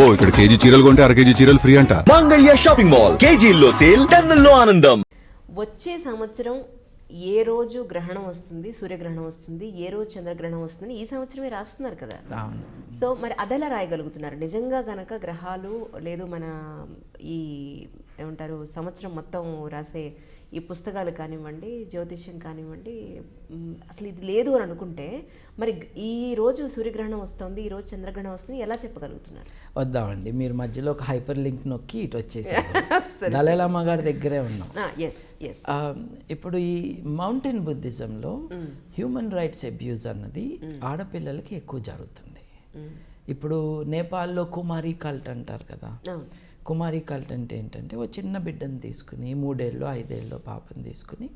అబ్బో ఇక్కడ కేజీ చీరలు కొంటే అర కేజీ చీరలు ఫ్రీ అంట. మంగళ్య షాపింగ్ మాల్, కేజీల్లో సేల్, టన్నుల్లో ఆనందం. వచ్చే సంవత్సరం ఏ రోజు గ్రహణం వస్తుంది, సూర్యగ్రహణం వస్తుంది, ఏ రోజు చంద్రగ్రహణం వస్తుంది, ఈ సంవత్సరమే రాస్తున్నారు కదా. సో మరి అదెలా రాయగలుగుతున్నారు? నిజంగా గనక గ్రహాలు లేదు మన ఈ ఏమంటారు సంవత్సరం మొత్తం రాసే ఈ పుస్తకాలు కానివ్వండి, జ్యోతిష్యం కానివ్వండి, అసలు ఇది లేదు అని అనుకుంటే మరి ఈ రోజు సూర్యగ్రహణం వస్తుంది, ఈ రోజు చంద్రగ్రహణం వస్తుంది, ఎలా చెప్పగలుగుతున్నారు? వద్దామండి, మీరు మధ్యలో ఒక హైపర్ లింక్ నొక్కి ఇటు వచ్చేసారు. దలైలామా గారి దగ్గరే ఉన్నాం. ఇప్పుడు ఈ మౌంటైన్ బుద్ధిజంలో హ్యూమన్ రైట్స్ అబ్యూజ్ అన్నది ఆడపిల్లలకి ఎక్కువ జరుగుతుంది. ఇప్పుడు నేపాల్లో కుమారి కల్ట్ అంటారు కదా. కుమారి కల్ట్ అంటే ఏంటంటే ఓ చిన్న బిడ్డను తీసుకుని 3 ఏళ్ళు 5 ఏళ్ళు పాపను తీసుకుని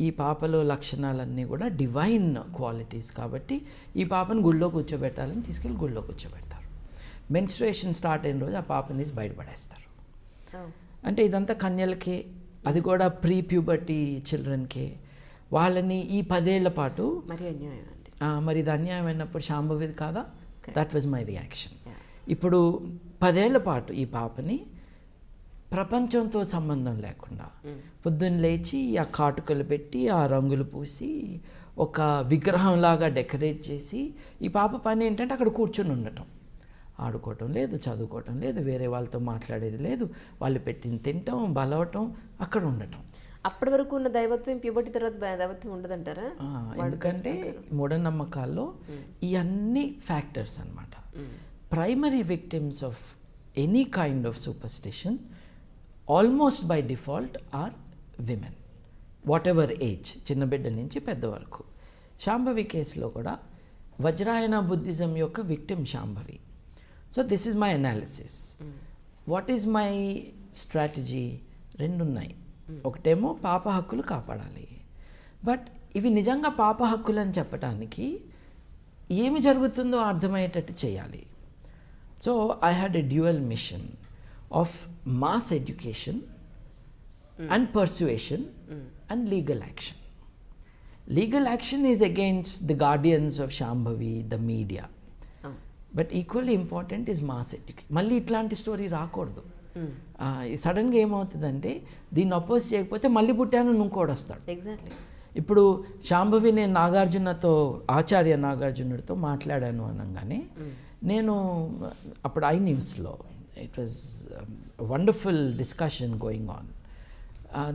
ఈ పాపలో లక్షణాలన్నీ కూడా డివైన్ క్వాలిటీస్ కాబట్టి ఈ పాపను గుళ్ళో కూర్చోబెట్టాలని తీసుకెళ్ళి గుళ్ళో కూర్చోబెడతారు. మెన్స్ట్రుయేషన్ స్టార్ట్ అయిన రోజు ఆ పాపని తీసి బయటపడేస్తారు. అంటే ఇదంతా కన్యలకే, అది కూడా ప్రీ ప్యూబర్టీ చిల్డ్రన్కే. వాళ్ళని ఈ 10 ఏళ్ల పాటు మరి ఇది అన్యాయం అయినప్పుడు శాంభవిది కాదా? That was my reaction. ఇప్పుడు 10 ఏళ్ల పాటు ఈ పాపని ప్రపంచంతో సంబంధం లేకుండా పొద్దున్న లేచి ఆ కాటుకలు పెట్టి ఆ రంగులు పూసి ఒక విగ్రహంలాగా డెకరేట్ చేసి ఈ పాప పని ఏంటంటే అక్కడ కూర్చొని ఉండటం, ఆడుకోవటం లేదు, చదువుకోవటం లేదు, వేరే వాళ్ళతో మాట్లాడేది లేదు, వాళ్ళు పెట్టింది తినటం, బలవటం, అక్కడ ఉండటం. అప్పటి వరకు ఉన్న దైవత్వం ప్యూబర్టీ తర్వాత దైవత్వం ఉండదంటారా? ఎందుకంటే మూఢనమ్మకాల్లో ఈ అన్ని ఫ్యాక్టర్స్ అన్నమాట. Primary victims of any kind of superstition almost by default are women, whatever age, చిన్న బిడ్డ నుంచి పెద్ద వరకు. శాంభవి కేసులో కూడా వజ్రాయన బుద్ధిజం యొక్క victim Shambhavi. So this is my analysis. What is my strategy? 2 ఉన్నాయి. ఒకటేమో పాప హక్కులు కాపాడాలి, బట్ ఇవి నిజంగా పాప హక్కులు అని చెప్పడానికి ఏమి జరుగుతుందో అర్థమయ్యేటట్టు చేయాలి. So I had a dual machine of mass education and persuasion and legal action. Legal action is against the guardians of Shambhavi, the media, but equally important is mass education. మళ్ళీ ఇట్లాంటి స్టోరీ రాకూడదు. సడన్గా ఏమవుతుందంటే దీన్ని అపోజ్ చేయకపోతే మళ్ళీ పుట్టాను ఇంకోటి వస్తాడు. ఎగ్జాక్ట్లీ. ఇప్పుడు శాంభవి నేను నాగార్జునతో, ఆచార్య నాగార్జునుడితో మాట్లాడాను అనగానే నేను అప్పుడు ఐ న్యూస్లో it was wonderful discussion going on.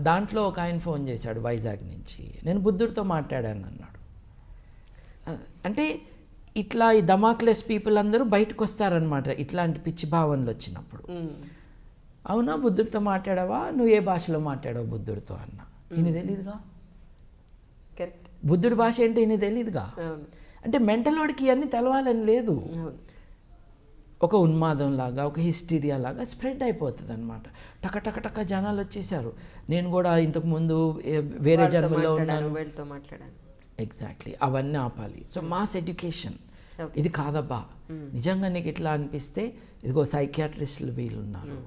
దాంట్లో ఒక ఆయన ఫోన్ చేశాడు వైజాగ్ నుంచి, నేను బుద్ధుడితో మాట్లాడాను అన్నాడు. అంటే ఇట్లా ఈ దమాక్లెస్ పీపుల్ అందరూ బయటకు వస్తారనమాట ఇట్లాంటి పిచ్చి భావనలు వచ్చినప్పుడు. అవునా, బుద్ధుడితో మాట్లాడావా? నువ్వు ఏ భాషలో మాట్లాడావు బుద్ధుడితో అన్నా. ఈయన తెలీదుగా, బుద్ధుడి భాష ఏంటో ఈయన తెలీదుగా. అంటే మెంటల్ వాడికి ఇవన్నీ తెలవాలని లేదు. ఒక ఉన్మాదం లాగా, ఒక హిస్టీరియా లాగా స్ప్రెడ్ అయిపోతుంది అనమాట. టక జనాలు వచ్చేసారు. నేను కూడా ఇంతకుముందు వేరే జన్మలో ఉన్నాను. ఎగ్జాక్ట్లీ, అవన్నీ ఆపాలి. సో మాస్ ఎడ్యుకేషన్ ఇది కాదబ్బా, నిజంగా నీకు ఇట్లా అనిపిస్తే ఇదిగో సైకియాట్రిస్టులు వీళ్ళు ఉన్నారు,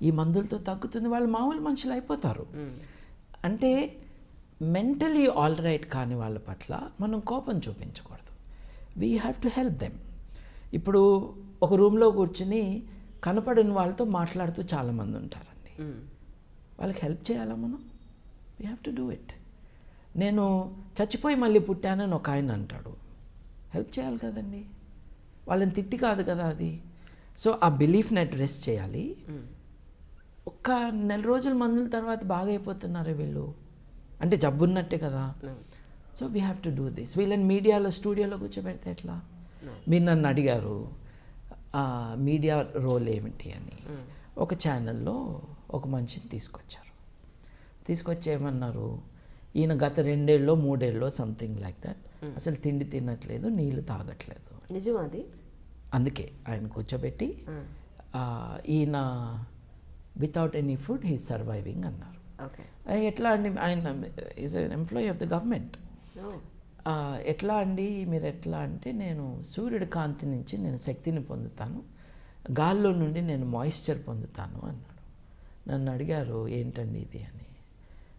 ఈ మందులతో తగ్గుతుంది, వాళ్ళు మామూలు మనుషులు అయిపోతారు. అంటే మెంటలీ ఆల్ రైట్ కాని వాళ్ళ పట్ల మనం కోపం చూపించకూడదు. We have to help them. ఇప్పుడు ఒక రూమ్లో కూర్చుని కనపడిన వాళ్ళతో మాట్లాడుతూ చాలామంది ఉంటారండి. వాళ్ళకి హెల్ప్ చేయాలా మనం? We have to do it. నేను చచ్చిపోయి మళ్ళీ పుట్టానని ఒక ఆయన అంటాడు, హెల్ప్ చేయాలి కదండి, వాళ్ళని తిట్టి కాదు కదా అది. సో ఆ బిలీఫ్ని అడ్రెస్ చేయాలి. ఒక్క 1 నెల రోజుల మందుల తర్వాత బాగా అయిపోతున్నారు వీళ్ళు, అంటే జబ్బున్నట్టే కదా. So we have to do this. వీళ్ళని మీడియాలో స్టూడియోలో కూర్చోబెడితే ఎట్లా? మీరు నన్ను అడిగారు మీడియా రోల్ ఏమిటి అని. ఒక ఛానల్లో ఒక మనిషిని తీసుకొచ్చి ఏమన్నారు, ఈయన గత 2 ఏళ్ళలో 3 ఏళ్ళలో సంథింగ్ లైక్ దట్ అసలు తిండి తినట్లేదు, నీళ్ళు తాగట్లేదు. నిజమా అది? అందుకే ఆయన కూర్చోబెట్టి ఈయన without any food he surviving అన్నారు. ఎట్లా అండి, ఆయన is N employee of the government. ఎట్లా అండి మీరు ఎట్లా అంటే, నేను సూర్యుడి కాంతి నుంచి నేను శక్తిని పొందుతాను, గాల్లో నుండి నేను మాయిశ్చర్ పొందుతాను అన్నాడు. నన్ను అడిగారు ఏంటండి ఇది అని.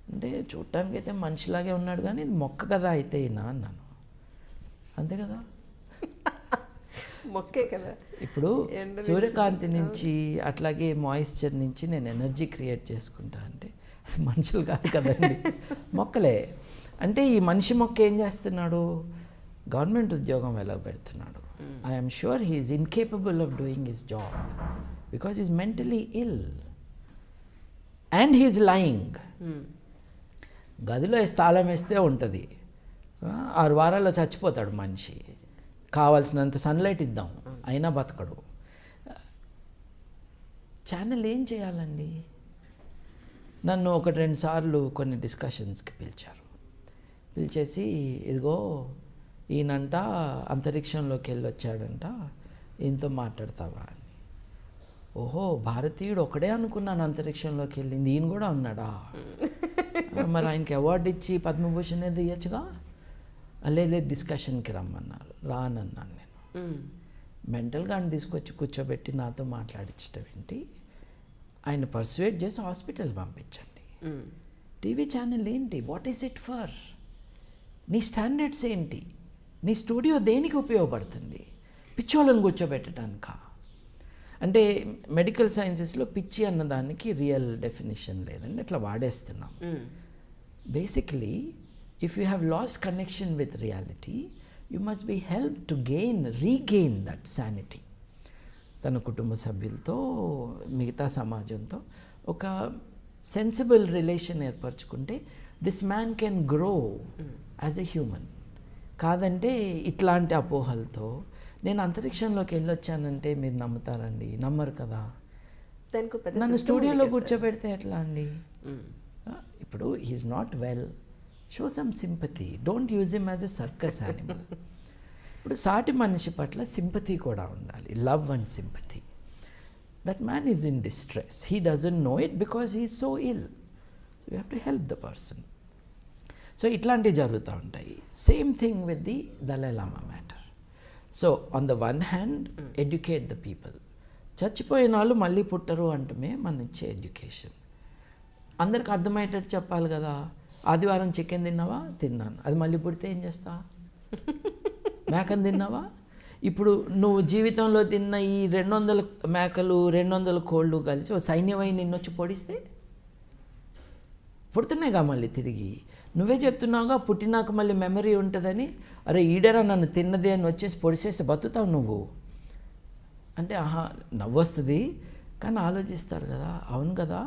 అంటే చూడటానికైతే మనిషిలాగే ఉన్నాడు కానీ ఇది మొక్క కదా అయితే ఈయన అన్నాను. అంతే కదా. మొక్కే కదా. ఇప్పుడు సూర్యకాంతి నుంచి అట్లాగే మాయిశ్చర్ నుంచి నేను ఎనర్జీ క్రియేట్ చేసుకుంటా అంటే అది మనుషులు కాదు కదండి, మొక్కలే. అంటే ఈ మనిషి మొక్క ఏం చేస్తున్నాడు, గవర్నమెంట్ ఉద్యోగం ఎలా పెడుతున్నాడు. I'm sure he's incapable of doing his job because is mentally ill and he's lying. గదిలో తాళం వేస్తే ఉంటుంది, 6 వారాల్లో చచ్చిపోతాడు మనిషి. కావాల్సినంత సన్లైట్ ఇద్దాం అయినా బతకడు. ఛానల్ ఏం చేయాలండి? నన్ను 1-2 సార్లు కొన్ని డిస్కషన్స్కి పిలిచేసి ఇదిగో ఈయనంట అంతరిక్షంలోకి వెళ్ళి వచ్చాడంట, ఈయనతో మాట్లాడతావా అని. ఓహో, భారతీయుడు ఒకడే అనుకున్నాను అంతరిక్షంలోకి వెళ్ళింది, ఈయన కూడా ఉన్నాడా? మరి ఆయనకి అవార్డు ఇచ్చి పద్మభూషణ్ ఏదో ఇవ్వచ్చుగా. లేదు డిస్కషన్కి రమ్మన్నారు, రానన్నాను నేను. మెంటల్గా ఆయన తీసుకొచ్చి కూర్చోబెట్టి నాతో మాట్లాడించడం ఏంటి, ఆయన పర్సువేట్ చేసి హాస్పిటల్ పంపించండి. టీవీ ఛానల్ ఏంటి, వాట్ ఈస్ ఇట్ ఫర్? నీ స్టాండర్డ్స్ ఏంటి? నీ స్టూడియో దేనికి ఉపయోగపడుతుంది? పిచ్చోళ్ళని కూర్చోబెట్టడానికా? అంటే మెడికల్ సైన్సెస్లో పిచ్చి అన్నదానికి రియల్ డెఫినేషన్ లేదండి, అట్లా వాడేస్తున్నాం. Basically if you have lost connection with reality you must be help to regain that sanity. తన కుటుంబ సభ్యులతో, మిగతా సమాజంతో ఒక సెన్సిబుల్ రిలేషన్ ఏర్పరచుకుంటే this man can grow as a human. కాదంటే ఇట్లాంటి అపోహలతో నేను అంతరిక్షంలోకి వెళ్ళొచ్చానంటే మీరు నమ్ముతారండి? నమ్మరు కదా. నన్ను స్టూడియోలో కూర్చోబెడితే ఎట్లా అండి? ఇప్పుడు he is not well, show some sympathy, don't use him as a circus animal. ఇప్పుడు సాటి మనిషి పట్ల సింపతి కూడా ఉండాలి, love and sympathy. That man is in distress, he doesn't know it because he is so ill, you have to help the person. So ఇట్లాంటివి జరుగుతూ ఉంటాయి. Same thing with the Dalai Lama matter. So on the one hand educate the people. చచ్చిపోయిన వాళ్ళు మళ్ళీ పుట్టరు అంటమే మన ఇచ్చే education. అందరికి అర్థమయ్యేటట్టు చెప్పాలి కదా. ఆదివారం చికెన్ తిన్నావా? తిన్నాను. అది మళ్ళీ పుడితే ఏం చేస్తా? మేకను తిన్నావా? ఇప్పుడు నువ్వు జీవితంలో తిన్న ఈ 200 మేకలు 200 కోళ్ళు కలిసి ఓ సైన్యమై నిన్నొచ్చి పొడిస్తే పుడుతున్నాయిగా మళ్ళీ తిరిగి. నువ్వే చెప్తున్నావుగా పుట్టినాక మళ్ళీ మెమరీ ఉంటుందని. అరే ఈడరా నన్ను తిన్నదే అని వచ్చేసి పొడిచేస్తే బతుకుతావు నువ్వు అంటే నవ్వు వస్తుంది, కానీ ఆలోచిస్తారు కదా. అవును కదా.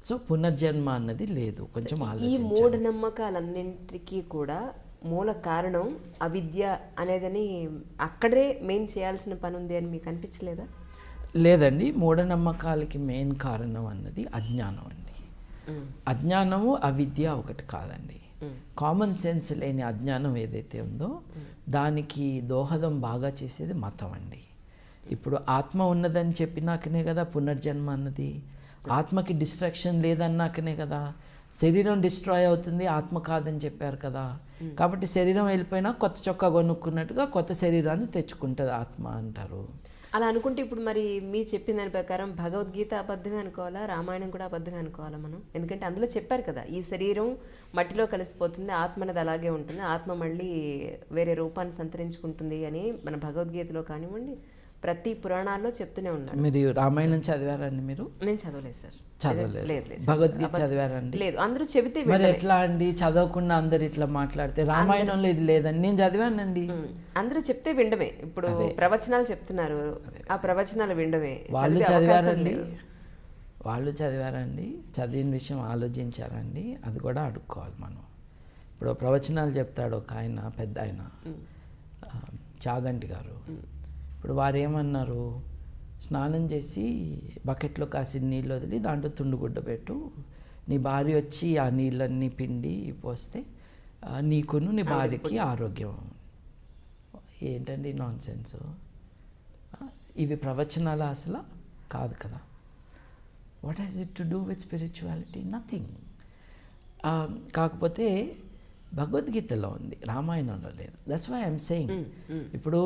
సో పునర్జన్మ అన్నది లేదు. కొంచెం ఈ మూఢనమ్మకాలన్నింటికీ కూడా మూల కారణం అవిద్య అనేదని అక్కడే మెయిన్ చేయాల్సిన పని ఉంది అని మీకు అనిపించలేదా? లేదండి, మూఢనమ్మకాలకి మెయిన్ కారణం అన్నది అజ్ఞానం అండి. అజ్ఞానము అవిద్య ఒకటి కాదండి. కామన్ సెన్స్ లేని అజ్ఞానం ఏదైతే ఉందో దానికి దోహదం బాగా చేసేది మతం అండి. ఇప్పుడు ఆత్మ ఉన్నదని చెప్పినాకనే కదా పునర్జన్మ అన్నది. ఆత్మకి డిస్ట్రాక్షన్ లేదన్నాకనే కదా. శరీరం డిస్ట్రాయ్ అవుతుంది, ఆత్మ కాదని చెప్పారు కదా. కాబట్టి శరీరం వెళ్ళిపోయినా కొత్త చొక్కా కొనుక్కున్నట్టుగా కొత్త శరీరాన్ని తెచ్చుకుంటుంది ఆత్మ అంటారు. అలా అనుకుంటే ఇప్పుడు మరి మీ చెప్పిన దాని ప్రకారం భగవద్గీత అబద్ధమే అనుకోవాలా, రామాయణం కూడా అబద్ధమే అనుకోవాలా మనం? ఎందుకంటే అందులో చెప్పారు కదా, ఈ శరీరం మట్టిలో కలిసిపోతుంది, ఆత్మ అనేది అలాగే ఉంటుంది, ఆత్మ మళ్ళీ వేరే రూపాన్ని సంతరించుకుంటుంది అని మన భగవద్గీతలో కానివ్వండి ప్రతి పురాణాల్లో చెప్తూనే ఉన్నారు. మీరు రామాయణం చదివారండి? మీరు? నేను చదవలేదు సార్. చదవలేదు. భగవద్గీత చదివారండి? లేదు. అందరూ చెబితే మరి ఎట్లా అండి? చదవకుండా అందరు ఇట్లా మాట్లాడితే రామాయణంలో ఇది లేదండి. నేను చదివానండి. అందరూ చెప్తే వినడమే. ఇప్పుడు ప్రవచనాలు చెప్తున్నారు, ఆ ప్రవచనాలు వినడమే. వాళ్ళు చదివారండి? వాళ్ళు చదివారండి? చదివిన విషయం ఆలోచించారండి? అది కూడా అడుక్కోవాలి మనం. ఇప్పుడు ప్రవచనాలు చెప్తాడు ఒక ఆయన, పెద్ద ఆయన, చాగంటి గారు. ఇప్పుడు వారు ఏమన్నారు, స్నానం చేసి బకెట్లో కాసిన నీళ్ళు వదిలి దాంట్లో తుండుగుడ్డ పెట్టు, నీ భార్య వచ్చి ఆ నీళ్ళన్నీ పిండి పోస్తే నీకును నీ భార్యకి ఆరోగ్యం. ఏంటండి నాన్ సెన్స్? ఇవి ప్రవచనాల అసలు కాదు కదా. What has it to do with spirituality? Nothing. కాకపోతే భగవద్గీతలో ఉంది, రామాయణంలో లేదు. That's why I'm saying. ఇప్పుడు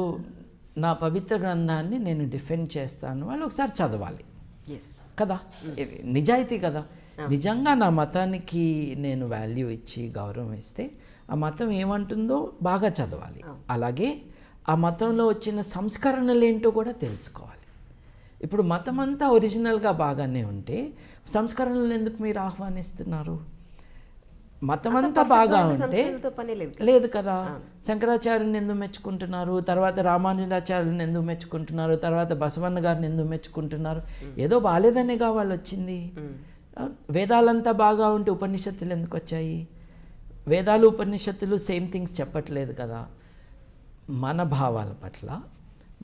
నా పవిత్ర గ్రంథాన్ని నేను డిఫెండ్ చేస్తాను, వాళ్ళు ఒకసారి చదవాలి కదా. ఇది నిజాయితీ కదా. నిజంగా నా మతానికి నేను వాల్యూ ఇచ్చి గౌరవం ఇస్తే ఆ మతం ఏమంటుందో బాగా చదవాలి. అలాగే ఆ మతంలో వచ్చిన సంస్కరణలు ఏంటో కూడా తెలుసుకోవాలి. ఇప్పుడు మతం అంతా ఒరిజినల్గా బాగానే ఉంటే సంస్కరణలు ఎందుకు మీరు ఆహ్వానిస్తున్నారు? మతం అంతా బాగా ఉంటే పని లేదు. లేదు కదా. శంకరాచార్యుని ఎందుకు మెచ్చుకుంటున్నారు, తర్వాత రామానుజాచార్యుని ఎందుకు మెచ్చుకుంటున్నారు, తర్వాత బసవన్న గారిని ఎందుకు మెచ్చుకుంటున్నారు? ఏదో బాగాలేదనేగా వాళ్ళు వచ్చింది. వేదాలంతా బాగా ఉంటే ఉపనిషత్తులు ఎందుకు వచ్చాయి? వేదాలు ఉపనిషత్తులు సేమ్ థింగ్స్ చెప్పట్లేదు కదా. మన భావాల పట్ల,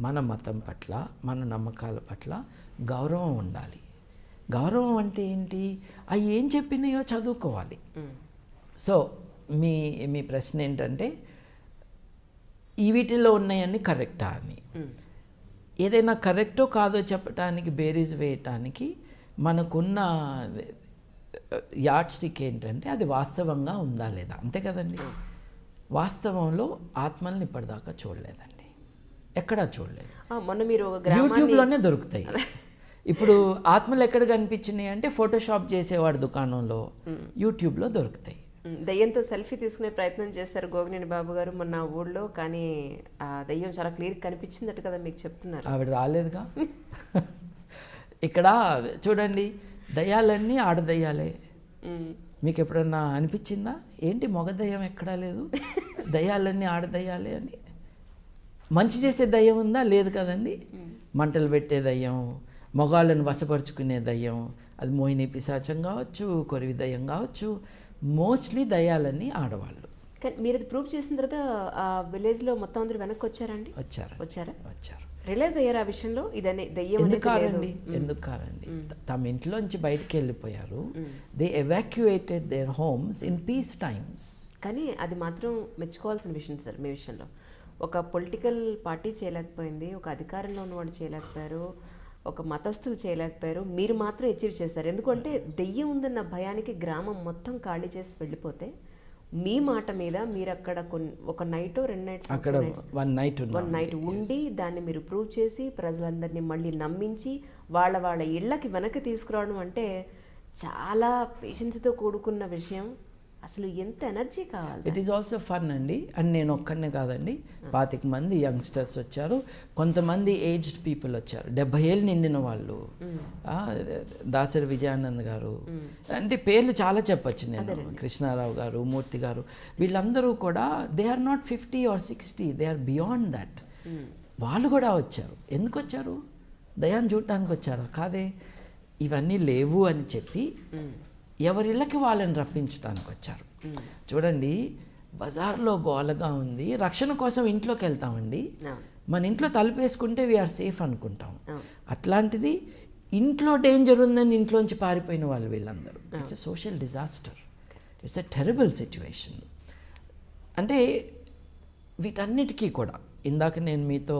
మన మతం పట్ల, మన నమ్మకాల పట్ల గౌరవం ఉండాలి. గౌరవం అంటే ఏంటి? అవి ఏం చెప్పినాయో చదువుకోవాలి. సో మీ ప్రశ్న ఏంటంటే ఈ వీటిల్లో ఉన్నాయన్నీ కరెక్టా అని. ఏదైనా కరెక్టో కాదో చెప్పడానికి, బేరీజ్ వేయటానికి మనకున్న యార్డ్ స్టిక్ ఏంటంటే అది వాస్తవంగా ఉందా లేదా, అంతే కదండి. వాస్తవంలో ఆత్మల్ని ఇప్పటిదాకా చూడలేదండి, ఎక్కడా చూడలేదు. మొన్న మీరు యూట్యూబ్లోనే దొరుకుతాయి. ఇప్పుడు ఆత్మలు ఎక్కడ కనిపించినాయి అంటే ఫోటోషాప్ చేసేవాడు దుకాణంలో, యూట్యూబ్లో దొరుకుతాయి. దయ్యంతో సెల్ఫీ తీసుకునే ప్రయత్నం చేశారు గోగినేని బాబు గారు మొన్న ఊళ్ళో, కానీ ఆ దయ్యం చాలా క్లియర్ కనిపించిందట కదా మీకు చెప్తున్నారు. ఆవిడ రాలేదుగా. ఇక్కడ చూడండి, దయ్యాలన్నీ ఆడదయ్యాలే. మీకు ఎప్పుడన్నా అనిపించిందా ఏంటి మగ దయ్యం ఎక్కడా లేదు, దయ్యాలన్నీ ఆడదయ్యాలే అని? మంచి చేసే దయ్యం ఉందా? లేదు కదండి. మంటలు పెట్టే దయ్యం, మగాళ్ళను వశపరుచుకునే దయ్యం, అది మోహిని పిశాచం కావచ్చు, కొరివి దయ్యం కావచ్చు, మోస్ట్లీ దయ్యాలన్నీ ఆడవాళ్ళు. కానీ మీరు అది ప్రూవ్ చేసిన తర్వాత ఆ విలేజ్లో మొత్తం అందరూ వెనక్కి వచ్చారండి? వచ్చారు. రియలైజ్ అయ్యారు ఆ విషయంలో ఇదనే దయ్యం ఎందుకు కారండి తమ ఇంట్లోంచి బయటికి వెళ్ళిపోయారు. They evacuated there homes in peace times. కానీ అది మాత్రం మెచ్చుకోవాల్సిన విషయం సార్. మీ విషయంలో ఒక పొలిటికల్ పార్టీ చేయలేకపోయింది, ఒక అధికారంలో ఉన్నవాడు చేయలేకపోయారు, ఒక మతస్థులు చేయలేకపోయారు, మీరు మాత్రం అచీవ్ చేశారు. ఎందుకంటే దెయ్యం ఉందన్న భయానికి గ్రామం మొత్తం ఖాళీ చేసి వెళ్ళిపోతే మీ మాట మీద మీరు అక్కడ ఒక నైట్ 2 నైట్స్ అక్కడ వన్ నైట్ ఉండి దాన్ని మీరు ప్రూవ్ చేసి ప్రజలందరినీ మళ్ళీ నమ్మించి వాళ్ళ ఇళ్ళకి వెనక్కి తీసుకురావడం అంటే చాలా పేషెన్స్తో కూడుకున్న విషయం. అసలు ఎంత ఎనర్జీ కావాలి. ఇట్ ఈజ్ ఆల్సో ఫన్ అండి. అండ్ నేను ఒక్కనే కాదండి, 25 మంది యంగ్స్టర్స్ వచ్చారు, కొంతమంది ఏజ్డ్ పీపుల్ వచ్చారు, 70 ఏళ్ళు నిండిన వాళ్ళు, దాసరి విజయానంద్ గారు, అంటే పేర్లు చాలా చెప్పచ్చు నేను, కృష్ణారావు గారు, మూర్తి గారు, వీళ్ళందరూ కూడా they are not 50 or 60, they are beyond that. వాళ్ళు కూడా వచ్చారు. ఎందుకు వచ్చారు? దయాన్ని చూడటానికి వచ్చారు కాదే. ఇవన్నీ లేవు అని చెప్పి ఎవరిళ్ళకి వాళ్ళని రప్పించడానికి వచ్చారు. చూడండి, బజార్లో గోలగా ఉంది, రక్షణ కోసం ఇంట్లోకి వెళ్తామండి. మన ఇంట్లో తలుపేసుకుంటే వీఆర్ సేఫ్ అనుకుంటాం. అట్లాంటిది ఇంట్లో డేంజర్ ఉందని ఇంట్లోంచి పారిపోయిన వాళ్ళు వీళ్ళందరూ. It's a social disaster, it's a terrible situation. అంటే వీటన్నిటికీ కూడా ఇందాక నేను మీతో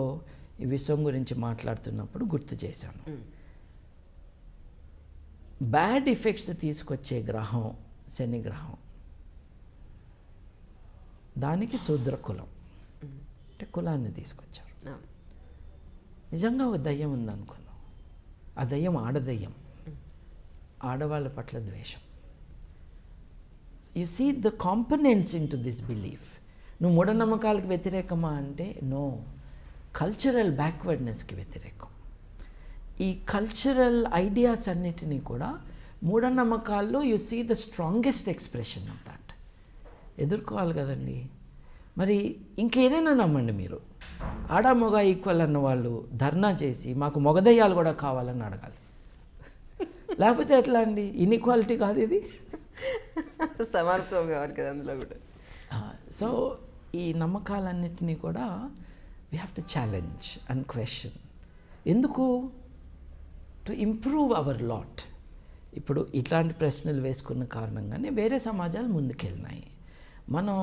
ఈ విషయం గురించి మాట్లాడుతున్నప్పుడు గుర్తు చేశాను. బ్యాడ్ ఎఫెక్ట్స్ తీసుకొచ్చే గ్రహం శని గ్రహం. దానికి శూద్ర కులం అంటే కులాన్ని తీసుకొచ్చారు. నిజంగా ఒక దయ్యం ఉందనుకున్నాం, ఆ దయ్యం ఆడదయ్యం, ఆడవాళ్ళ పట్ల ద్వేషం. You see the components into this belief. నువ్వు మూఢనమ్మకాలకు వ్యతిరేకమా అంటే నో, కల్చరల్ బ్యాక్వర్డ్నెస్కి వ్యతిరేకం. ఈ కల్చరల్ ఐడియాస్ అన్నిటినీ కూడా మూఢనమ్మకాల్లో you see the strongest expression of that. ఎదుర్కోవాలి కదండి. మరి ఇంకేదైనా నమ్మండి మీరు, ఆడ మొగ ఈక్వల్ అన్న వాళ్ళు ధర్నా చేసి మాకు మొగదయ్యాలు కూడా కావాలని అడగాలి. లేకపోతే ఎట్లా అండి? ఇన్ఈక్వాలిటీ కాదు ఇది, సమానత్వం కావాలి కదా అందులో కూడా. సో ఈ నమ్మకాలన్నిటినీ కూడా we have to challenge and question. ఎందుకు? To improve our lot. ఇప్పుడు ఇట్లాంటి ప్రశ్నలు వేసుకున్న కారణంగానే వేరే సమాజాలు ముందుకెళ్ళినాయి. మనం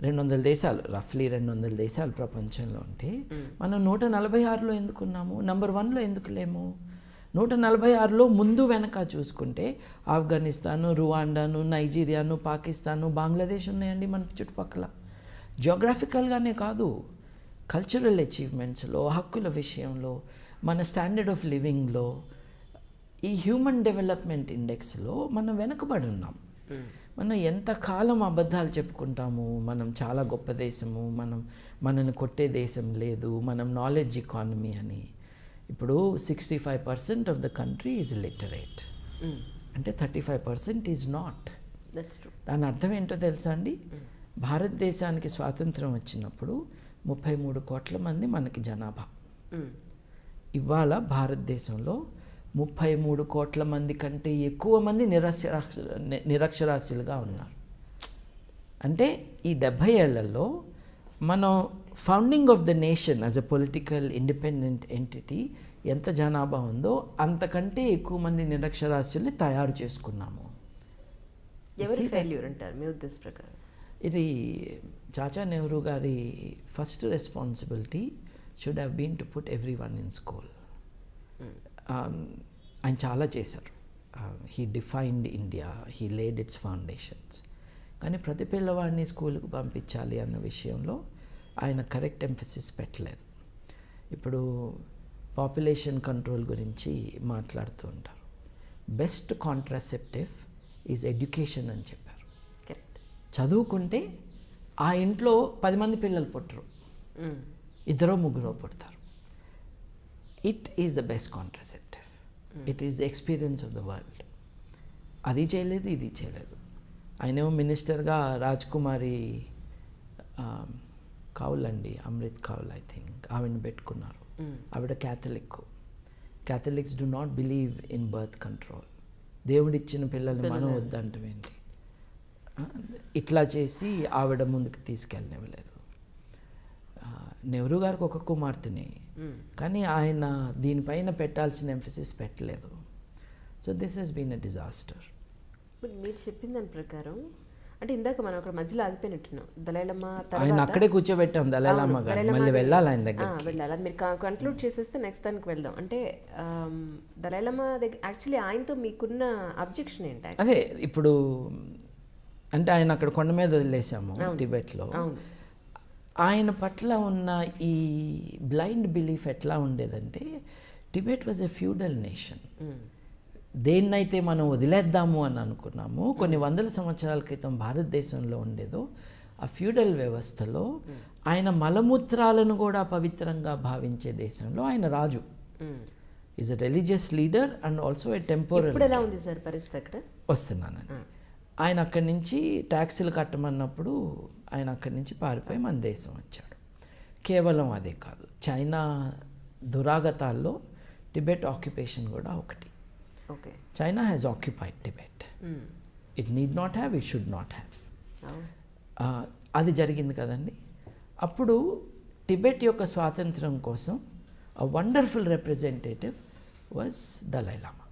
200 దేశాలు, రఫ్లీ 200 దేశాలు ప్రపంచంలో ఉంటే మనం 146లో ఎందుకున్నాము? నెంబర్ 1లో ఎందుకు లేము? 146లో ముందు వెనక చూసుకుంటే ఆఫ్ఘనిస్తాను, రువాండాను, నైజీరియాను, పాకిస్తాను, బంగ్లాదేశ్ ఉన్నాయండి మన చుట్టుపక్కల. జియోగ్రాఫికల్గానే కాదు, కల్చరల్ అచీవ్మెంట్స్లో, హక్కుల విషయంలో, మన స్టాండర్డ్ ఆఫ్ లివింగ్లో, ఈ హ్యూమన్ డెవలప్మెంట్ ఇండెక్స్లో మనం వెనుకబడి ఉన్నాం. మనం ఎంతకాలం అబద్ధాలు చెప్పుకుంటాము, మనం చాలా గొప్ప దేశము, మనల్ని కొట్టే దేశం లేదు, మనం నాలెడ్జ్ ఎకానమీ అని. ఇప్పుడు 65% of the country is literate, అంటే 35% ఈజ్ నాట్. That's true. దాని అర్థం ఏంటో తెలుసా అండి? భారతదేశానికి స్వాతంత్రం వచ్చినప్పుడు 33 కోట్ల మంది మనకి జనాభా. ఇవాళ భారతదేశంలో 33 కోట్ల మంది కంటే ఎక్కువ మంది నిరక్షరాస్యులుగా ఉన్నారు. అంటే ఈ 70 ఏళ్లలో మనం founding of the nation as a political independent entity ఎంత జనాభా ఉందో అంతకంటే ఎక్కువ మంది నిరక్షరాస్యుల్ని తయారు చేసుకున్నాము. ఎవరి ఫెయిల్యూర్ అంటారు మీ ఉద్దేశ ప్రకారం? ఇది చాచా నెహ్రూ గారి first responsibility should have been to put everyone in school. ఆయన చాలా చేశారు. He defined India, he laid its foundations. కానీ ప్రతి పిల్లవాడిని స్కూల్కి పంపించాలి అన్న విషయంలో ఆయన కరెక్ట్ ఎంఫసిస్ పెట్టలేదు. ఇప్పుడు పాపులేషన్ కంట్రోల్ గురించి మాట్లాడుతూ ఉంటారు. బెస్ట్ కాంట్రాసెప్టివ్ ఈజ్ ఎడ్యుకేషన్ అని చెప్పారు. కరెక్ట్. చదువుకుంటే ఆ ఇంట్లో 10 మంది పిల్లలు పుట్టరు, 2-3 పుడతారు. It is the best contraceptive. It is the experience of the world. అది చేయలేదు, ఇది చేయలేదు. ఆయనేమో మినిస్టర్గా రాజ్కుమారి కౌల్ అండి, అమృత్ కౌల్ ఐ థింక్, ఆవిడని పెట్టుకున్నారు. ఆవిడ Catholics do not believe in birth control. దేవుడిచ్చిన పిల్లల్ని మనం వద్దంటమేంటి. ఇట్లా చేసి ఆవిడ ముందుకు తీసుకెళ్ళనివ్వలేదు. నెహ్రూ గారికి ఒక కుమార్తెని, కానీ ఆయన దీనిపైన పెట్టాల్సిన ఎంఫసిస్ పెట్టలేదు. So this has been a disaster. But మీరు చెప్పిన దాని ప్రకారం అంటే ఇందాక మనం అక్కడ మధ్యలో ఆగిపోయినట్టున్నాం. దలైలమ్మ ఆయన అక్కడే కూర్చోబెట్టాం, దలైలమ్మ గారు మళ్ళీ వెళ్ళాలి ఆయన దగ్గర. వెళ్ళాలి. అది మీరు కన్క్లూడ్ చేసేస్తే నెక్స్ట్ దానికి వెళ్దాం. అంటే దలైలమ్మ దగ్గర యాక్చువల్లీ ఆయనతో మీకున్న అబ్జెక్షన్ ఏంటి? అదే ఇప్పుడు అంటే ఆయన అక్కడ కొండ మీద వదిలేసాము టిబెట్లో. ఆయన పట్ల ఉన్న ఈ బ్లైండ్ బిలీఫ్ ఎట్లా ఉండేదంటే, Tibet was a feudal nation. దేన్నైతే మనం వదిలేద్దాము అని అనుకున్నాము కొన్ని వందల సంవత్సరాల క్రితం భారతదేశంలో ఉండేదో, ఆ ఫ్యూడల్ వ్యవస్థలో ఆయన మలమూత్రాలను కూడా పవిత్రంగా భావించే దేశంలో ఆయన రాజు. Is a religious leader and also a temporary. ఇప్పుడు ఎలా ఉంది సార్ పరిస్థితి అక్కడ? వస్తున్నానండి. ఆయన అక్కడి నుంచి ట్యాక్సీలు కట్టమన్నప్పుడు ఆయన అక్కడి నుంచి పారిపోయి మన దేశం వచ్చాడు. కేవలం అదే కాదు, చైనా దురాగతాల్లో టిబెట్ ఆక్యుపేషన్ కూడా ఒకటి. Okay. China has occupied Tibet. It need not have, it should not have. అది జరిగింది కదండి. అప్పుడు టిబెట్ యొక్క స్వాతంత్రం కోసం a wonderful representative was Dalai Lama.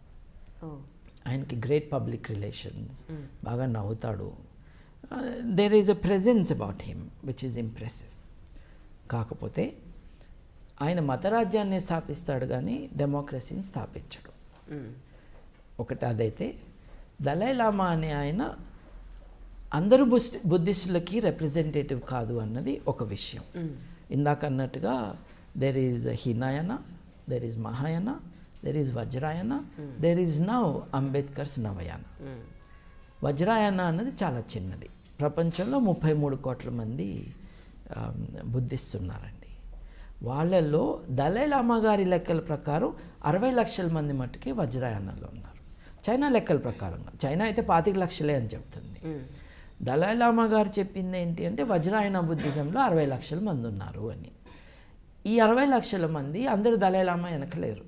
ఆయనకి గ్రేట్ పబ్లిక్ రిలేషన్స్, బాగా నవ్వుతాడు. There is a presence about him which is impressive. కాకపోతే ఆయన మతరాజ్యాన్ని స్థాపిస్తాడు కానీ డెమోక్రసీని స్థాపించడు. ఒకటి అదైతే, దలైలామా అనే ఆయన అందరూ బుద్ధిస్టులకి రిప్రజెంటేటివ్ కాదు అన్నది ఒక విషయం. ఇందాక అన్నట్టుగా there is Hinayana, there is Mahayana, there is Vajrayana, there is now Ambedkar's Navayana. వజ్రాయన అన్నది చాలా చిన్నది. ప్రపంచంలో 33 కోట్ల మంది బుద్ధిస్ట్ ఉన్నారండి. వాళ్ళల్లో దలైలామా గారి లెక్కల ప్రకారం 60 లక్షల మంది మట్టుకే వజ్రాయనలో ఉన్నారు. చైనా లెక్కల ప్రకారం, చైనా అయితే 25 లక్షలే అని చెప్తుంది. దలైలామా గారు చెప్పింది ఏంటి అంటే వజ్రాయన బుద్ధిజంలో 60 లక్షల మంది ఉన్నారు అని. ఈ 60 లక్షల మంది అందరూ దలైలామా వెనకలేరు.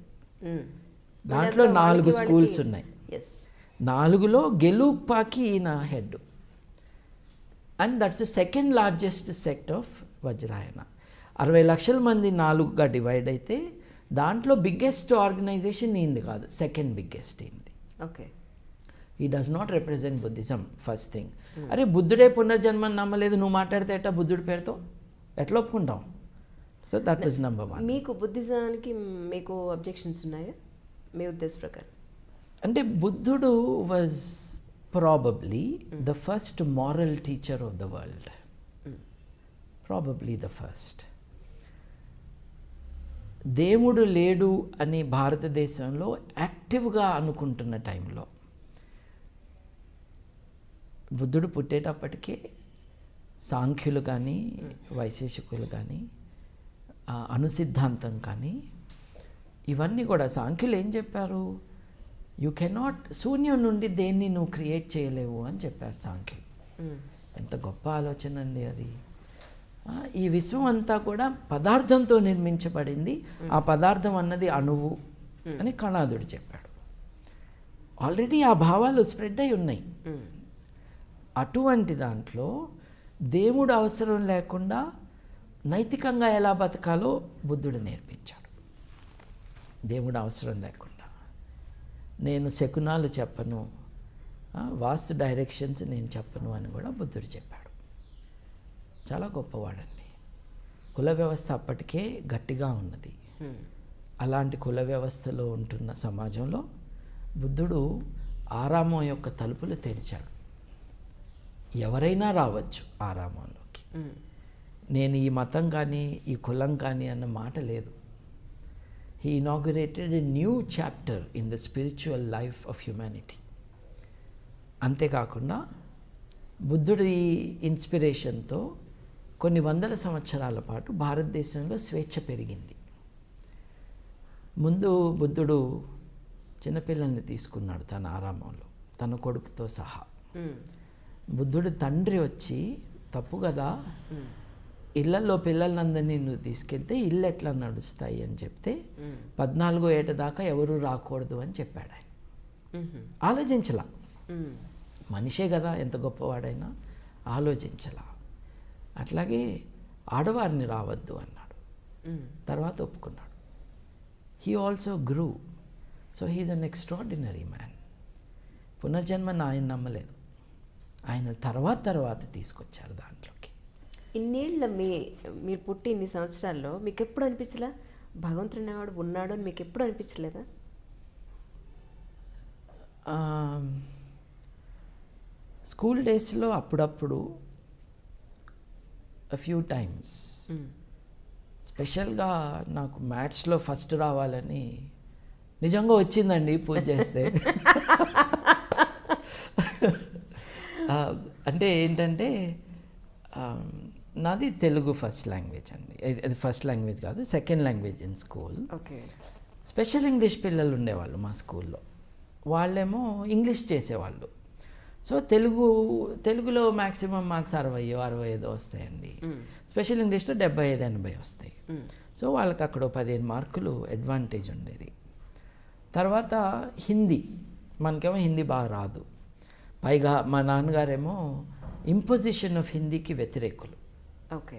దాంట్లో 4 స్కూల్స్ ఉన్నాయి. 4లో గెలూక్పాకి ఈయన head, and that's the second largest sect of Vajrayana. 60 లక్షల మంది 4గా డివైడ్ అయితే దాంట్లో బిగ్గెస్ట్ ఆర్గనైజేషన్ ఈయనది కాదు, సెకండ్ బిగ్గెస్ట్ ఈయనది. ఓకే. ఈ does not represent Buddhism. First thing, అరే బుద్ధుడే పునర్జన్మని నమ్మలేదు, నువ్వు మాట్లాడితే ఎట్లా బుద్ధుడి పేరుతో ఎట్లా ఒప్పుకుంటాం? So that is number 1. మీకు బుద్ధిజానికి మీకు అబ్జెక్షన్స్ ఉన్నాయా మీ ఉద్దేశ ప్రకారం? అంటే బుద్ధుడు was probably the first moral teacher of the world, probably the first. దేవుడు లేడు అని భారతదేశంలో యాక్టివ్గా అనుకుంటున్న టైంలో బుద్ధుడు పుట్టేటప్పటికే సాంఖ్యులు కానీ వైశేషికులు కానీ అనుసిద్ధాంతం కానీ ఇవన్నీ కూడా సాంఖ్యులు ఏం చెప్పారు, యూ కెనాట్ శూన్యం నుండి దేన్ని నువ్వు క్రియేట్ చేయలేవు అని చెప్పారు సాంఖ్యులు. ఎంత గొప్ప ఆలోచన అండి అది. ఈ విశ్వం అంతా కూడా పదార్థంతో నిర్మించబడింది, ఆ పదార్థం అన్నది అణువు అని కణాదుడు చెప్పాడు. ఆల్రెడీ ఆ భావాలు స్ప్రెడ్ అయి ఉన్నాయి. అటువంటి దాంట్లో దేవుడు అవసరం లేకుండా నైతికంగా ఎలా బతకాలో బుద్ధుడు నేర్పించాడు. దేవుడు అవసరం లేకుండా నేను శకునాలు చెప్పను, వాస్తు డైరెక్షన్స్ నేను చెప్పను అని కూడా బుద్ధుడు చెప్పాడు. చాలా గొప్పవాడండి. కుల వ్యవస్థ అప్పటికే గట్టిగా ఉన్నది. అలాంటి కుల వ్యవస్థలో ఉంటున్న సమాజంలో బుద్ధుడు ఆరామం యొక్క తలుపులు తెరిచాడు. ఎవరైనా రావచ్చు ఆరామంలోకి. నేను ఈ మతం కానీ ఈ కులం కానీ అన్న మాట లేదు. He inaugurated a new chapter in the spiritual life of humanity. అంతేకాకుండా బుద్ధుడి ఇన్స్పిరేషన్తో కొన్ని వందల సంవత్సరాల పాటు భారతదేశంలో స్వేచ్ఛ పెరిగింది. ముందు బుద్ధుడు చిన్నపిల్లల్ని తీసుకున్నాడు తన ఆరామంలో, తన కొడుకుతో సహా. బుద్ధుడు తండ్రి వచ్చి, తప్పు కదా, ఇళ్లలో పిల్లలందరినీ నువ్వు తీసుకెళ్తే ఇల్లు ఎట్లా నడుస్తాయి అని చెప్తే 14వ ఏట దాకా ఎవరు రాకూడదు అని చెప్పాడు ఆయన. ఆలోచించలా, మనిషే కదా ఎంత గొప్పవాడైనా, ఆలోచించలా. అట్లాగే ఆడవారిని రావద్దు అన్నాడు, తర్వాత ఒప్పుకున్నాడు. He also grew. So he is an extraordinary man. పునర్జన్మను ఆయన నమ్మలేదు, ఆయన తర్వాత తీసుకొచ్చారు దాంట్లోకి. ఇన్నేళ్ళ మీరు పుట్టి ఇన్ని సంవత్సరాల్లో మీకు ఎప్పుడు అనిపించలా భగవంతుడు అనేవాడు ఉన్నాడు అని మీకు ఎప్పుడు అనిపించలేదా? స్కూల్ డేస్లో అప్పుడప్పుడు ఫ్యూ టైమ్స్. స్పెషల్గా నాకు మ్యాథ్స్లో ఫస్ట్ రావాలని నిజంగా వచ్చిందండి పూజ చేస్తే. అంటే ఏంటంటే నాది తెలుగు ఫస్ట్ లాంగ్వేజ్ అండి. అది ఫస్ట్ లాంగ్వేజ్ కాదు, second language in school. Okay. Special English పిల్లలు ఉండేవాళ్ళు మా స్కూల్లో, వాళ్ళేమో ఇంగ్లీష్ చేసేవాళ్ళు. సో తెలుగులో మ్యాక్సిమం మార్క్స్ 60-65 వస్తాయండి. స్పెషల్ ఇంగ్లీష్లో 75-80 వస్తాయి. సో వాళ్ళకి అక్కడ 15 మార్కులు అడ్వాంటేజ్ ఉండేది. తర్వాత హిందీ, మనకేమో హిందీ బాగా రాదు. పైగా మా నాన్నగారేమో ఇంపోజిషన్ ఆఫ్ హిందీకి వ్యతిరేకులు. ఓకే.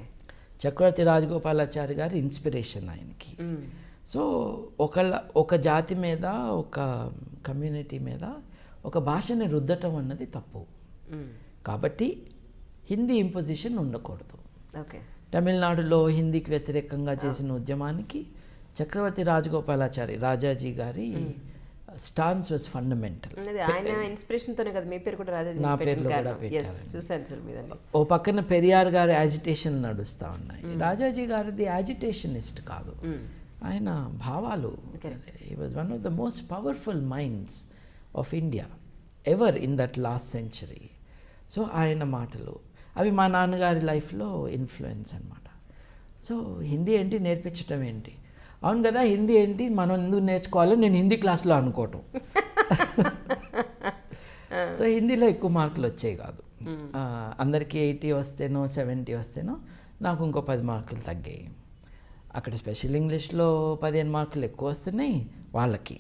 చక్రవర్తి రాజగోపాలాచారి గారి ఇన్స్పిరేషన్ ఆయనకి. సో ఒక జాతి మీద, ఒక కమ్యూనిటీ మీద ఒక భాషని రుద్దటం అన్నది తప్పు. కాబట్టి హిందీ ఇంపోజిషన్ ఉండకూడదు. ఓకే. తమిళనాడులో హిందీకి వ్యతిరేకంగా చేసిన ఉద్యమానికి చక్రవర్తి రాజగోపాలాచారి, రాజాజీ గారి స్టాన్స్ వాజ్ ఫండమెంటల్. ఆయన ఇన్స్పిరేషన్తోనే కదా మీ పేరు కూడా రాజాజీ, నా పేరులో కూడా పెట్టారు. చూశాను సార్ మీద. ఓ పక్కన పెరియార్ గారి యాజిటేషన్ నడుస్తూ ఉన్నాయి. రాజాజీ గారిది యాజిటేషనిస్ట్ కాదు, ఆయన భావాలు. He was one of the most powerful minds of India ever in that last century. So ఆయన మాటలు అవి మా నాన్నగారి లైఫ్లో ఇన్ఫ్లుయెన్స్ అనమాట. సో హిందీ ఏంటి, నేర్పించటం ఏంటి, అవును కదా హిందీ ఏంటి, మనం ఎందుకు నేర్చుకోవాలో నేను హిందీ క్లాస్లో అనుకోవటం. సో హిందీలో ఎక్కువ మార్కులు వచ్చాయి కాదు. అందరికీ 80 వస్తేనో 70 వస్తేనో నాకు ఇంకో 10 మార్కులు తగ్గాయి. అక్కడ స్పెషల్ ఇంగ్లీష్లో 15 మార్కులు ఎక్కువ వస్తున్నాయి వాళ్ళకి.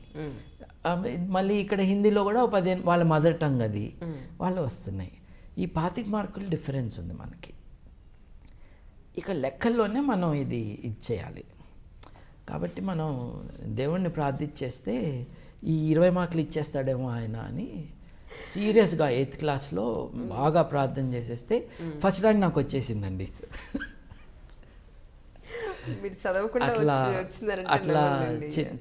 మళ్ళీ ఇక్కడ హిందీలో కూడా 15, వాళ్ళ మదర్ టంగ్ అది, వాళ్ళు వస్తున్నాయి. ఈ 25 మార్కులు డిఫరెన్స్ ఉంది మనకి. ఇక లెక్కల్లోనే మనం ఇది చేయాలి. కాబట్టి మనం దేవుణ్ణి ప్రార్థించేస్తే ఈ 20 మార్కులు ఇచ్చేస్తాడేమో ఆయన అని సీరియస్గా 8th క్లాస్లో బాగా ప్రార్థన చేసేస్తే ఫస్ట్ ర్యాంక్ నాకు వచ్చేసిందండి. అట్లా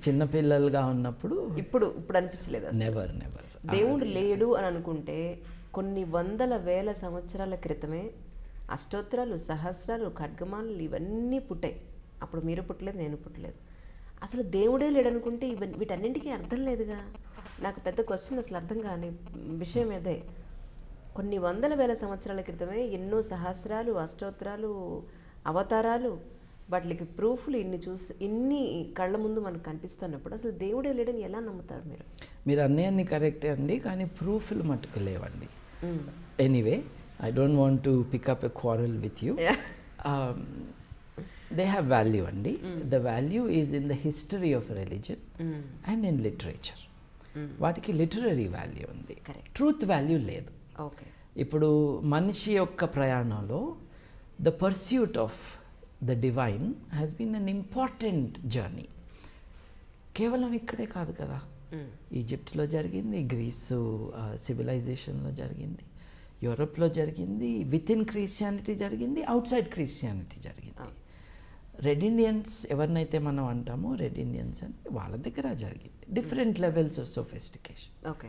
చిన్నపిల్లలుగా ఉన్నప్పుడు ఇప్పుడు అనిపించలేదు నెవర్. దేవుడు లేడు అని అనుకుంటే కొన్ని వందల వేల సంవత్సరాల క్రితమే అష్టోత్తరాలు, సహస్రాలు, ఖడ్గమాలు ఇవన్నీ పుట్టాయి. అప్పుడు మీరు పుట్టలేదు, నేను పుట్టలేదు. అసలు దేవుడే లేడనుకుంటే వీటన్నింటికీ అర్థం లేదుగా. నాకు పెద్ద క్వశ్చన్, అసలు అర్థం కాని విషయం అదే. కొన్ని వందల వేల సంవత్సరాల క్రితమే ఎన్నో సహస్రాలు, అష్టోత్తరాలు, అవతారాలు, వాటికి ప్రూఫ్లు ఇన్ని కళ్ళ ముందు మనకు కనిపిస్తున్నప్పుడు అసలు దేవుడే లేడని ఎలా నమ్ముతారు మీరు? మీరు అన్నీ కరెక్టే అండి, కానీ ప్రూఫ్లు మట్టుకు లేవండి. Anyway, I don't want to pick up a quarrel with you. They have value అండి. The value is in the history of religion and in literature. వాటికి లిటరరీ వాల్యూ ఉంది, ట్రూత్ వాల్యూ లేదు. ఓకే. ఇప్పుడు మనిషి యొక్క ప్రయాణంలో the pursuit of the divine has been an important journey. కేవలం ఇక్కడే కాదు కదా, ఈజిప్ట్లో జరిగింది, గ్రీసు సివిలైజేషన్లో జరిగింది, యూరోప్లో జరిగింది, విత్ ఇన్ క్రిస్టియానిటీ జరిగింది, అవుట్ సైడ్ క్రిస్టియానిటీ జరిగింది. రెడ్ ఇండియన్స్ ఎవరినైతే మనం అంటామో రెడ్ ఇండియన్స్ అని వాళ్ళ దగ్గర జరిగింది. Different levels of sophistication. Okay.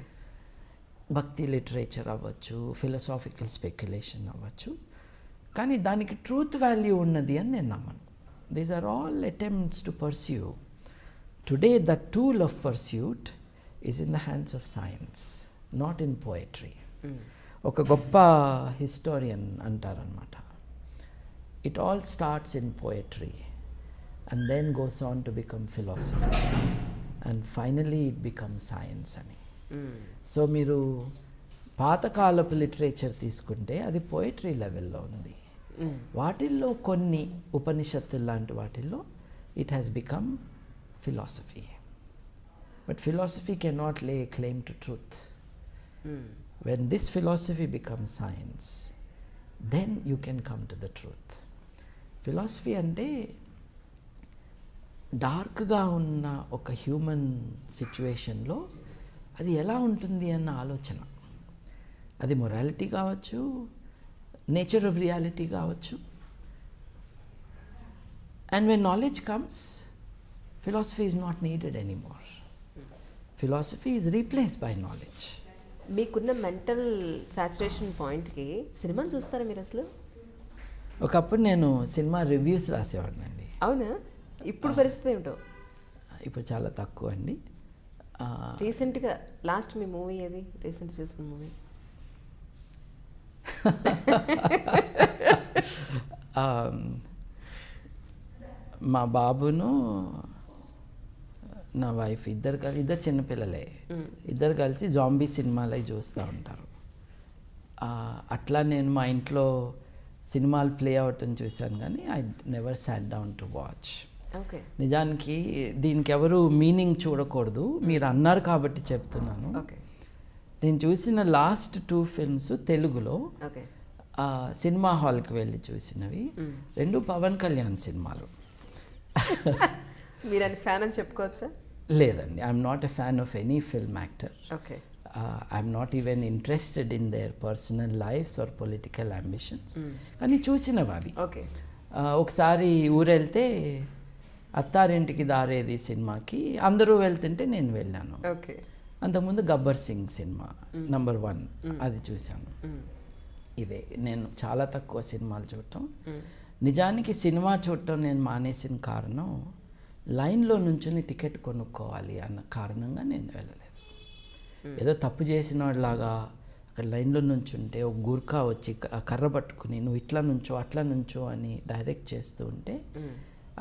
Bhakti literature అవ్వచ్చు, ఫిలసాఫికల్ స్పెక్యులేషన్ అవ్వచ్చు, కానీ దానికి ట్రూత్ వాల్యూ ఉన్నది అని నేను నమ్మను. These are all attempts to pursue. Today the tool of pursuit is in the hands of science, not in poetry. ఒక గొప్ప హిస్టోరియన్ అంటారనమాట, it all starts in poetry and then goes on to become philosophy and finally it become science అని. So మీరు పాతకాలపు literature తీసుకుంటే అది poetry లెవెల్లో ఉంది. వాటిల్లో కొన్ని ఉపనిషత్తులు లాంటి వాటిల్లో it has become philosophy. But philosophy can not lay claim to truth. When this philosophy become science, then you can come to the truth. Philosophy అంటే డార్క్గా ఉన్న ఒక హ్యూమన్ సిచ్యువేషన్లో అది ఎలా ఉంటుంది అన్న ఆలోచన. అది మొరాలిటీ కావచ్చు, నేచర్ ఆఫ్ రియాలిటీ కావచ్చు. And when knowledge comes, philosophy is not needed anymore. Philosophy is replaced by knowledge. మీకున్న మెంటల్ సాచురేషన్ పాయింట్కి సినిమాని చూస్తారా మీరు అసలు? ఒకప్పుడు నేను సినిమా రివ్యూస్ రాసేవాడినండి. అవునా? ఇప్పుడు పరిస్థితి ఏమిటో? ఇప్పుడు చాలా తక్కువ అండి. రీసెంట్గా లాస్ట్ మీ మూవీ ఏది? రీసెంట్ చూసిన మూవీ? మా బాబును నా వైఫ్ ఇద్దరు చిన్నపిల్లలే, ఇద్దరు కలిసి జాంబీ సినిమాలు చూస్తూ ఉంటారు. అట్లా నేను మా ఇంట్లో సినిమాలు ప్లే అవటం చూశాను, కానీ I never sat down to watch. Okay. నిజానికి దీనికి ఎవరు మీనింగ్ చూడకూడదు, మీరు అన్నారు కాబట్టి చెప్తున్నాను. ఓకే. నేను చూసిన లాస్ట్ 2 ఫిల్మ్స్ తెలుగులో ఓకే సినిమా హాల్కి వెళ్ళి చూసినవి 2 పవన్ కళ్యాణ్ సినిమాలు. మీరు అని ఫ్యాన్ అని చెప్పుకోవచ్చా? లేదండి, I'm not a fan of any film actor. Okay. I'm not even interested in their personal lives or political ambitions. కానీ చూసినవి అవి. ఓకే. ఒకసారి ఊరెళ్తే అత్తారింటికి దారేది సినిమాకి అందరూ వెళ్తుంటే నేను వెళ్ళాను. ఓకే. అంతకుముందు గబ్బర్ సింగ్ సినిమా నంబర్ 1 అది చూశాను. ఇవే నేను చాలా తక్కువ సినిమాలు చూడటం. నిజానికి సినిమా చూడటం నేను మానేసిన కారణం లైన్లో నుంచుని టికెట్ కొనుక్కోవాలి అన్న కారణంగా నేను వెళ్ళలేదు. ఏదో తప్పు చేసిన వాళ్ళలాగా అక్కడ లైన్లో నుంచుంటే ఒక గుర్ఖా వచ్చి కర్ర పట్టుకుని నువ్వు ఇట్లా నుంచో అట్లా నుంచో అని డైరెక్ట్ చేస్తూ ఉంటే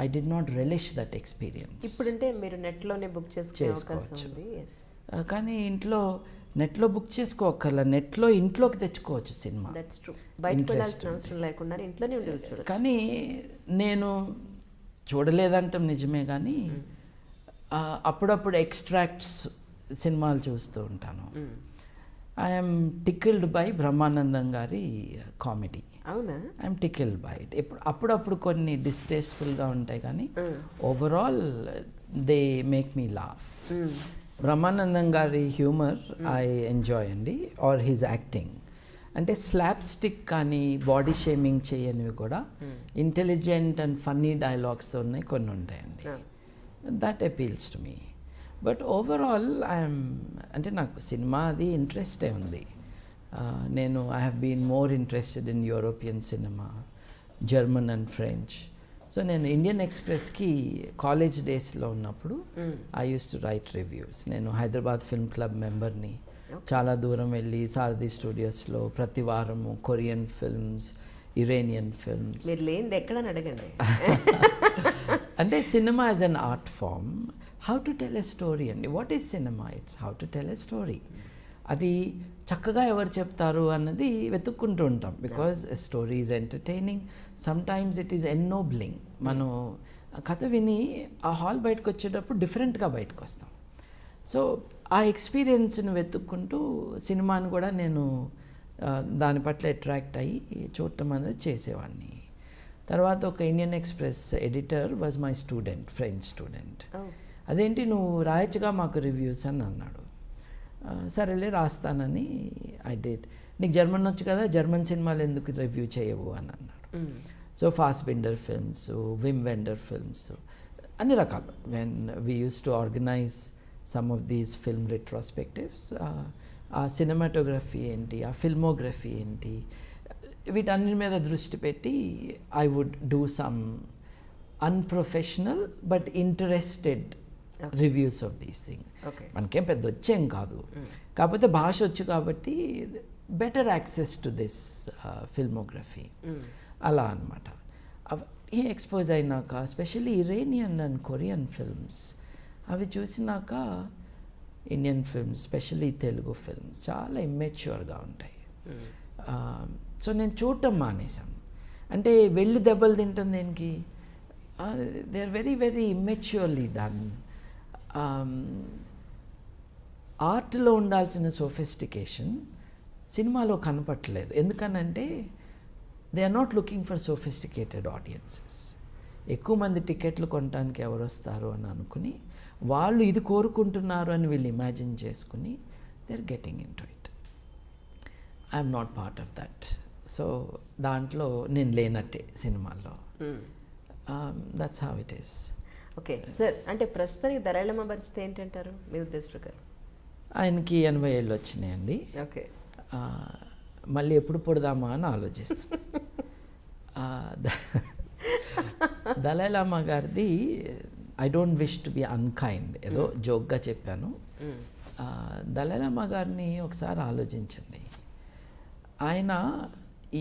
I did not relish that experience. ఇప్పుడంటే మీరు నెట్లోనే బుక్ చేసుకోవచ్చు. కానీ ఇంట్లో నెట్లో బుక్ చేసుకోవక్కర్లా, నెట్లో ఇంట్లోకి తెచ్చుకోవచ్చు సినిమా. That's true. బయటకు వెళ్ళాల్సిన అవసరం లేకుండా ఇంట్లోనే ఉండి చూడొచ్చు. కానీ నేను చూడలేదంటాం నిజమే, కానీ అప్పుడప్పుడు ఎక్స్ట్రాక్ట్స్ సినిమాలు చూస్తూ ఉంటాను. ఐఎమ్ టికిల్డ్ బై బ్రహ్మానందం గారి కామెడీ. అవునా? I'm tickled by it. అప్పుడప్పుడు కొన్ని డిస్టేస్ఫుల్గా ఉంటాయి, కానీ overall they make me laugh. Brahmanandam గారి హ్యూమర్ ఐ ఎంజాయ్ అండి, ఆర్ హిజ్ యాక్టింగ్. అంటే స్లాప్ స్టిక్ కానీ బాడీ షేమింగ్ చేయనివి కూడా ఇంటెలిజెంట్ అండ్ ఫన్నీ డైలాగ్స్తో ఉన్నాయి, కొన్ని ఉంటాయండి. That appeals to me. But overall అంటే నాకు సినిమా అది ఇంట్రెస్టే ఉంది. నేను I have been more interested in European cinema, German and French. So నేను ఇండియన్ ఎక్స్ప్రెస్కి కాలేజ్ డేస్లో ఉన్నప్పుడు I use to right reviews. నేను హైదరాబాద్ ఫిల్మ్ క్లబ్ మెంబర్ని, చాలా దూరం వెళ్ళి సారథి స్టూడియోస్లో ప్రతి వారము కొరియన్ ఫిల్మ్స్, ఇరేనియన్ ఫిల్మ్స్. మీరు లేనిది ఎక్కడని అడగండి. అంటే cinema as an art form, how to tell a story అండి. What is cinema? It's how to tell a story. అది చక్కగా ఎవరు చెప్తారు అన్నది వెతుక్కుంటూ ఉంటాం. Because story is entertaining, sometimes it is ennobling. మనం కథ విని ఆ హాల్ బయటకు వచ్చేటప్పుడు డిఫరెంట్గా బయటకు వస్తాం. సో ఆ ఎక్స్పీరియన్స్ని వెతుక్కుంటూ సినిమాని కూడా నేను దాని పట్ల అట్రాక్ట్ అయ్యి చూడటం అనేది చేసేవాడిని. తర్వాత ఒక Indian Express editor was my student, French student. అదేంటి నువ్వు రాయచ్చుగా మాకు రివ్యూస్ అని అన్నాడు. సరేలే రాస్తానని ఐ డెడ్. నీకు జర్మన్ వచ్చు కదా, జర్మన్ సినిమాలు ఎందుకు రివ్యూ చేయవు అని అన్నాడు. So Fassbinder films, Wim Wender films, అన్ని రకాలు. When we use to organise some of these film retrospectives, ఆ సినిమాటోగ్రఫీ ఏంటి, ఆ ఫిల్మోగ్రఫీ ఏంటి, వీటన్నిటి మీద దృష్టి పెట్టి I would do some unprofessional but interested reviews of these things. మనకేం పెద్ద వచ్చేం కాదు, కాకపోతే భాష వచ్చు కాబట్టి better access to this filmography. అలా అనమాట. ఈ ఎక్స్పోజ్ అయినాక specially Iranian and Korean films అవి చూసినాక Indian films, specially Telugu films చాలా ఇమ్మెచ్యూర్గా ఉంటాయి. సో నేను చూడటం మానేశాను. అంటే వెళ్ళి దెబ్బలు తింటాం దేనికి? They are very very immaturely done. ఆర్ట్లో ఉండాల్సిన సోఫిస్టికేషన్ సినిమాలో కనపట్లేదు. ఎందుకనంటే they are not looking for sophisticated audiences. ఎక్కువ మంది టికెట్లు కొనడానికి ఎవరు వస్తారు అని అనుకుని వాళ్ళు ఇది కోరుకుంటున్నారు అని వీళ్ళు ఇమాజిన్ చేసుకుని they are getting into it. I'm not part of that. So దాంట్లో నేను లేనట్టే సినిమాల్లో. That's how it is. Okay sir, అంటే ప్రస్తుతానికి దళాలమ్మ పరిస్థితి ఏంటంటారు మీ ఉద్దేశ ప్రకారం? ఆయనకి 80 ఏళ్ళు వచ్చినాయండి. ఓకే, మళ్ళీ ఎప్పుడు పుడదామా అని ఆలోచిస్తాను. దళాలమ్మ గారిది I don't wish to be unkind, ఏదో జోక్గా చెప్పాను. దళాలమ్మ గారిని ఒకసారి ఆలోచించండి. ఆయన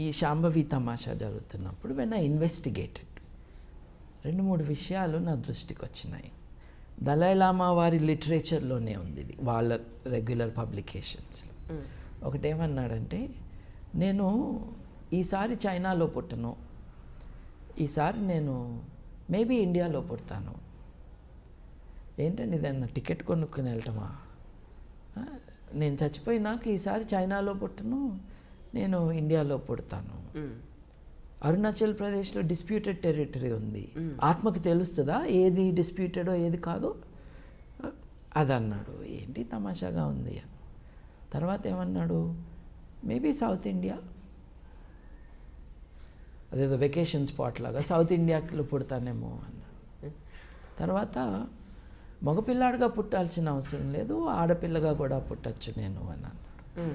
ఈ శాంభవి తమాషా జరుగుతున్నప్పుడు వెన్ ఐ ఇన్వెస్టిగేటెడ్ 2-3 విషయాలు నా దృష్టికి వచ్చినాయి. దళైలామా వారి లిటరేచర్లోనే ఉంది ఇది, వాళ్ళ రెగ్యులర్ పబ్లికేషన్స్లో. ఒకటేమన్నాడంటే, నేను ఈసారి చైనాలో పుట్టను, ఈసారి నేను మేబీ ఇండియాలో పుడతాను. ఏంటండి ఇదన్నా టికెట్ కొనుక్కుని వెళ్ళటమా? నేను చచ్చిపోయినాక ఈసారి చైనాలో పుట్టను, నేను ఇండియాలో పుడతాను. అరుణాచల్ ప్రదేశ్లో డిస్ప్యూటెడ్ టెరిటరీ ఉంది, ఆత్మకి తెలుస్తుందా ఏది డిస్ప్యూటెడో ఏది కాదో? అదన్నాడు. ఏంటి తమాషాగా ఉంది అని. తర్వాత ఏమన్నాడు, మేబీ సౌత్ ఇండియా, అదేదో వెకేషన్ స్పాట్ లాగా సౌత్ ఇండియాలో పుడతానేమో అన్నాడు. తర్వాత మగపిల్లాడిగా పుట్టాల్సిన అవసరం లేదు, ఆడపిల్లగా కూడా పుట్టచ్చు నేను అని అన్నాడు.